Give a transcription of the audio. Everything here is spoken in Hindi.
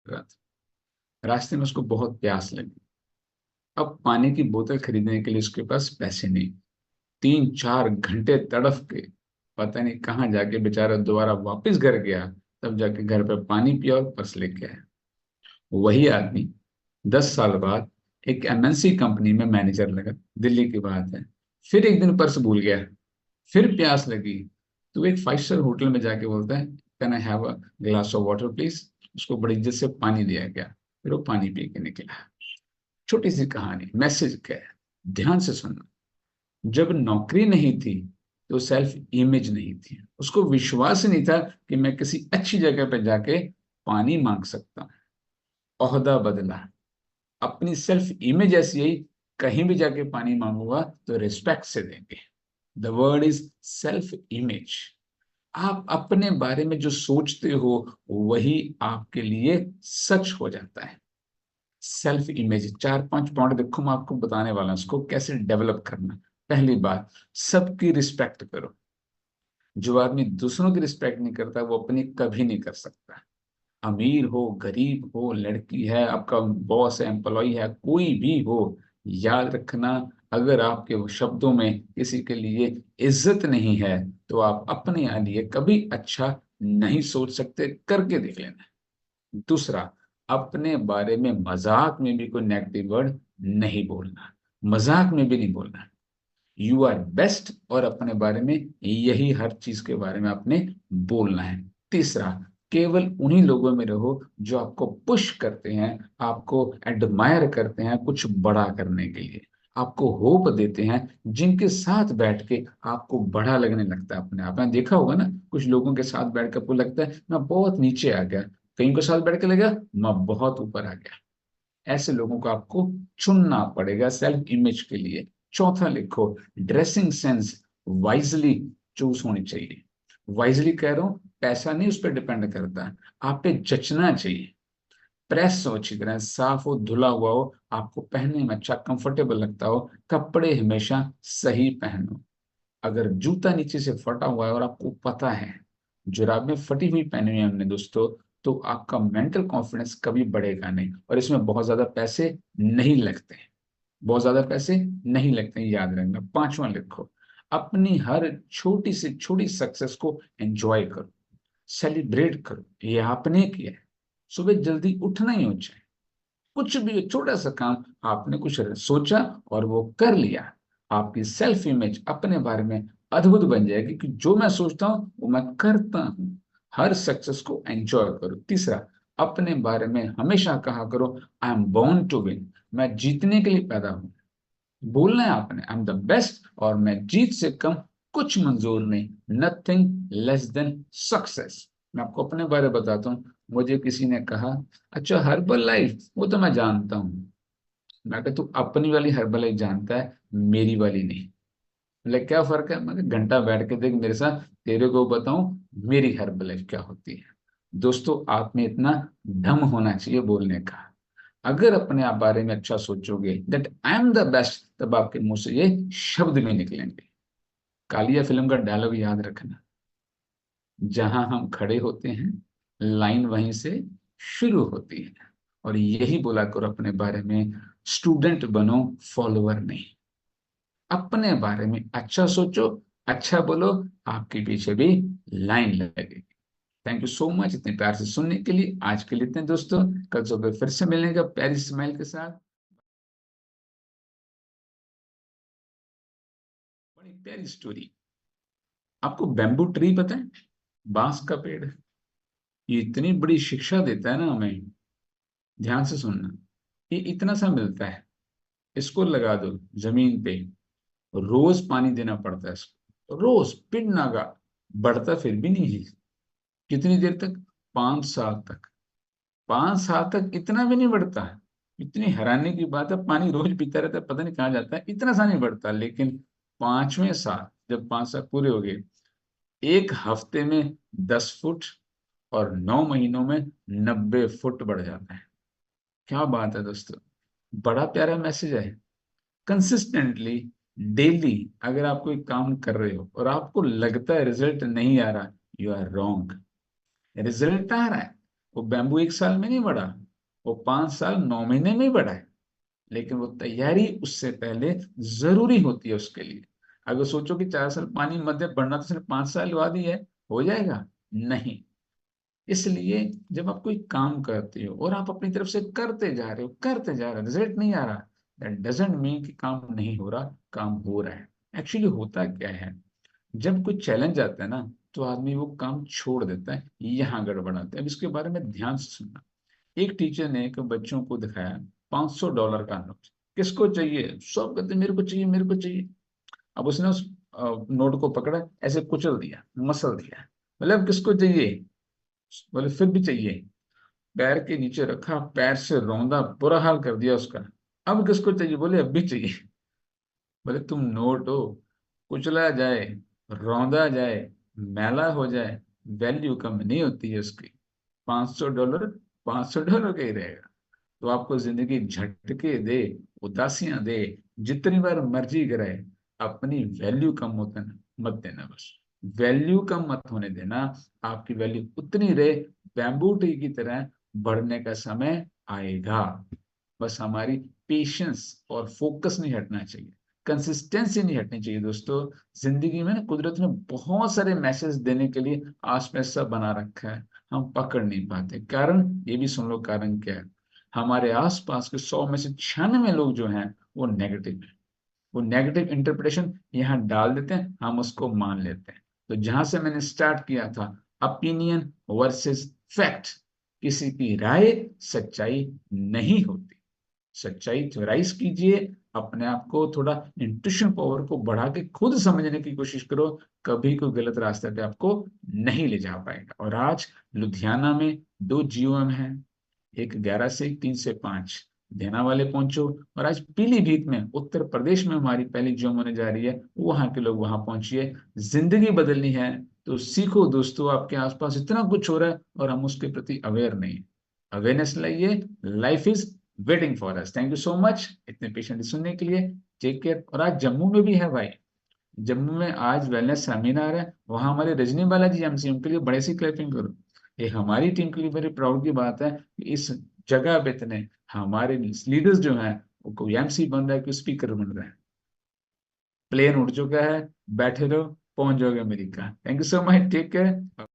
रहा था। रास्ते में उसको बहुत प्यास लगी। अब पानी की बोतल खरीदने के लिए उसके पास पैसे नहीं। 3-4 घंटे तड़फ के पता नहीं कहाँ जाके बेचारा दोबारा वापस घर गया। तब जाके घर पे पानी पिया और पर्स लेके आया। वही आदमी 10 साल बाद एक एमएनसी कंपनी में मैनेजर लगा। दिल्ली की बात है। फिर एक दिन पर्स भूल गया। फिर प्यास लगी तो एक 5 स्टार होटल में जाके बोलता है, can I have a glass of water please. उसको बड़ी इज्जत से पानी दिया गया। फिर वो पानी पी के निकला। छोटी सी कहानी, मैसेज क्या है, ध्यान से सुनना। जब नौकरी नहीं थी तो सेल्फ इमेज नहीं थी। उसको विश्वास ही नहीं था कि मैं किसी अच्छी जगह पर जाके पानी मांग सकता हूँ। ओहदा बदला, अपनी सेल्फ इमेज ऐसी है, कहीं भी जाके पानी मांगूंगा तो रिस्पेक्ट से देंगे। The word is self image. आप अपने बारे में जो सोचते हो वही आपके लिए सच हो जाता है। सेल्फ इमेज 4-5 पॉइंट देखो, मैं आपको बताने वाला हूं उसको कैसे डेवलप करना। पहली बात, सबकी रिस्पेक्ट करो। जो आदमी दूसरों की रिस्पेक्ट नहीं करता वो अपनी कभी नहीं कर सकता। अमीर हो, गरीब हो, लड़की है, आपका बॉस है, एम्प्लॉय है, कोई भी हो, याद रखना, अगर आपके वो शब्दों में किसी के लिए इज्जत नहीं है तो आप अपने लिए कभी अच्छा नहीं सोच सकते। करके देख लेना। दूसरा, अपने बारे में मजाक में भी कोई नेगेटिव वर्ड नहीं बोलना। मजाक में भी नहीं बोलना। यू आर बेस्ट, और अपने बारे में यही हर चीज के बारे में आपने बोलना है। तीसरा, केवल उन्हीं लोगों में रहो जो आपको पुश करते हैं, आपको एडमायर करते हैं कुछ बड़ा करने के लिए, आपको होप देते हैं, जिनके साथ बैठ के आपको बड़ा लगने लगता है अपने आप। में देखा होगा ना, कुछ लोगों के साथ बैठ कर आपको लगता है मैं बहुत नीचे आ गया, कहीं के साथ बैठ के लगा मैं बहुत ऊपर आ गया। ऐसे लोगों को आपको चुनना पड़ेगा सेल्फ इमेज के लिए। चौथा लिखो, ड्रेसिंग सेंस वाइजली चूज होनी चाहिए। वाइजली कह रहा हूं, पैसा नहीं उस पर डिपेंड करता, आप पे जचना चाहिए। प्रेस हो, अच्छी तरह साफ हो, धुला हुआ हो, आपको पहनने में अच्छा कंफर्टेबल लगता हो। कपड़े हमेशा सही पहनो। अगर जूता नीचे से फटा हुआ है और आपको पता है जुराबें फटी हुई पहनी हुई है हमने दोस्तों, तो आपका मेंटल कॉन्फिडेंस कभी बढ़ेगा नहीं, और इसमें बहुत ज्यादा पैसे नहीं लगते। बहुत ज्यादा पैसे नहीं लगते हैं, याद रखना। पांचवा लिखो, अपनी हर छोटी से छोटी सक्सेस को एंजॉय करो, सेलिब्रेट करो। ये आपने किया है। सुबह जल्दी उठना ही हो, चाहे कुछ भी छोटा सा काम आपने कुछ सोचा और वो कर लिया, आपकी सेल्फ इमेज अपने बारे में अद्भुत बन जाएगी कि जो मैं सोचता हूं वो मैं करता हूं। हर सक्सेस को एंजॉय करो। तीसरा, अपने बारे में हमेशा कहा करो, I am born to win. मैं जीतने के लिए पैदा हूं। बोलना है आपने, आई एम द बेस्ट, और मैं जीत से कम कुछ मंजूर नहीं। Nothing less than success. मैं आपको अपने बारे में बताता हूँ। मुझे किसी ने कहा, अच्छा हर्बल लाइफ वो तो मैं जानता हूँ। मैं कहा तू अपनी वाली हर्बल लाइफ जानता है, मेरी वाली नहीं। बोले क्या फर्क है? मैं कहा, घंटा बैठ के देख मेरे साथ, तेरे को बताऊं मेरी हर्बल लाइफ क्या होती है। दोस्तों, आप में इतना दम होना चाहिए बोलने का। अगर अपने आप बारे में अच्छा सोचोगे, that I am the best, तब आपके मुंह से ये शब्द भी निकलेंगे। कालिया फिल्म का डायलॉग याद रखना, जहां हम खड़े होते हैं लाइन वहीं से शुरू होती है। और यही बोला करो अपने बारे में, स्टूडेंट बनो, फॉलोअर नहीं। अपने बारे में अच्छा सोचो, अच्छा बोलो, आपके पीछे भी लाइन लगेगी। थैंक यू सो मच इतने प्यार से सुनने के लिए। आज के लिए इतने दोस्तों, कल सुबह फिर से मिलने का प्यारी स्माइल के साथ। बड़ी प्यारी स्टोरी। आपको बैम्बू ट्री पता है? बांस का पेड़। ये इतनी बड़ी शिक्षा देता है ना हमें। ध्यान से सुनना। ये इतना सा मिलता है, इसको लगा दो जमीन पे, रोज पानी देना पड़ता है इसको, रोज पिन नागा। बढ़ता फिर भी नहीं है। कितनी देर तक? 5 साल तक। 5 साल तक इतना भी नहीं बढ़ता है। इतनी हैरानी की बात है, पानी रोज पीता रहता है, पता नहीं कहाँ जाता है, इतना सा नहीं बढ़ता। लेकिन 5वें साल, जब 5 साल पूरे हो गए, एक हफ्ते में 10 फुट, और 9 महीनों में 90 फुट बढ़ जाता है। क्या बात है दोस्तों। बड़ा प्यारा मैसेज है। कंसिस्टेंटली, डेली, अगर आप कोई काम कर रहे हो और आपको लगता है रिजल्ट नहीं आ रहा, यू आर रॉन्ग। रिजल्ट आ रहा है, वो बैम्बू 1 साल में नहीं बढ़ा, वो 5 साल 9 महीने में ही बढ़ा है। लेकिन वो तैयारी उससे पहले जरूरी होती है उसके लिए। अगर सोचो कि 4 साल पानी मध्य बढ़ना तो सिर्फ 5 साल बाद ही है, हो जाएगा? नहीं। इसलिए जब आप कोई काम करते हो और आप अपनी तरफ से करते जा रहे हो, रिजल्ट नहीं आ रहा, दैट डजंट मीन कि काम नहीं हो रहा, काम हो रहा है। एक्चुअली होता क्या है, जब कोई चैलेंज आता है ना, तो आदमी वो काम छोड़ देता है, यहाँ गड़बड़ाता है। अब इसके बारे में ध्यान से सुनना। एक टीचर ने एक बच्चों को दिखाया $500 का नोट। किसको चाहिए? सब कहते मेरे को चाहिए, मेरे को चाहिए। अब उसने उस नोट को पकड़ा, ऐसे कुचल दिया, मसल दिया। बोले अब किसको चाहिए? बोले फिर भी चाहिए। पैर के नीचे रखा, पैर से रौंदा, बुरा हाल कर दिया उसका। अब किसको चाहिए? बोले अब भी चाहिए। बोले तुम नोट हो, कुचला जाए, रौंदा जाए, मैला हो जाए, वैल्यू कम नहीं होती है उसकी। $500 $500 का ही रहेगा। तो आपको जिंदगी झटके दे, उदासियां दे, जितनी बार मर्जी कराए, अपनी वैल्यू कम होते ना मत देना बस। वैल्यू कम मत होने देना, आपकी वैल्यू उतनी रहे, बैम्बू ट्री की तरह बढ़ने का समय आएगा। बस हमारी पेशेंस और फोकस नहीं हटना चाहिए, कंसिस्टेंसी नहीं हटनी चाहिए दोस्तों। जिंदगी में ना कुदरत ने बहुत सारे मैसेज देने के लिए आसपास सब बना रखा है, हम पकड़ नहीं पाते। कारण ये भी सुन लो, कारण क्या है। हमारे आसपास के 100 में से 96 लोग जो हैं वो नेगेटिव है। वो नेगेटिव इंटरप्रिटेशन यहाँ डाल देते हैं, हम उसको मान लेते हैं। तो जहां से मैंने स्टार्ट किया था, ओपिनियन वर्सेस फैक्ट, किसी की राय सच्चाई नहीं होती। सच्चाई थ्योराइज कीजिए, अपने आप को थोड़ा इंट्यूशन पावर को बढ़ा के खुद समझने की कोशिश करो। कभी कोई गलत रास्ते पे आपको नहीं ले जा पाएगा। और आज लुधियाना में 2 GOM है, एक 11 से, एक 3 से 5। देना वाले पहुंचो। और आज पीलीभीत में, उत्तर प्रदेश में हमारी पहली GOM होने जा रही है, वहां के लोग वहां पहुंचिए। जिंदगी बदलनी है तो सीखो दोस्तों, आपके आसपास इतना कुछ हो रहा है और हम उसके प्रति अवेयर नहीं। अवेयरनेस लाइए, life is waiting for us. Thank you so much इतने पेशेंटली सुनने के लिए। Take care. और आज जम्मू में भी है भाई, जम्मू में आज वेलनेस सेमिनार है, वहां हमारे रजनी बालाजी MC, उनके लिए बड़े सी क्लैपिंग करो। ये हमारी टीम के लिए बड़ी प्राउड की बात है कि इस जगह पे इतने हमारे लीडर्स जो हैं, वो कोई MC बन रहा है, कोई स्पीकर बन रहा है। प्लेन उड़ चुका है, बैठे रहो, पहुंच जाओगे America. Thank you so much, take care.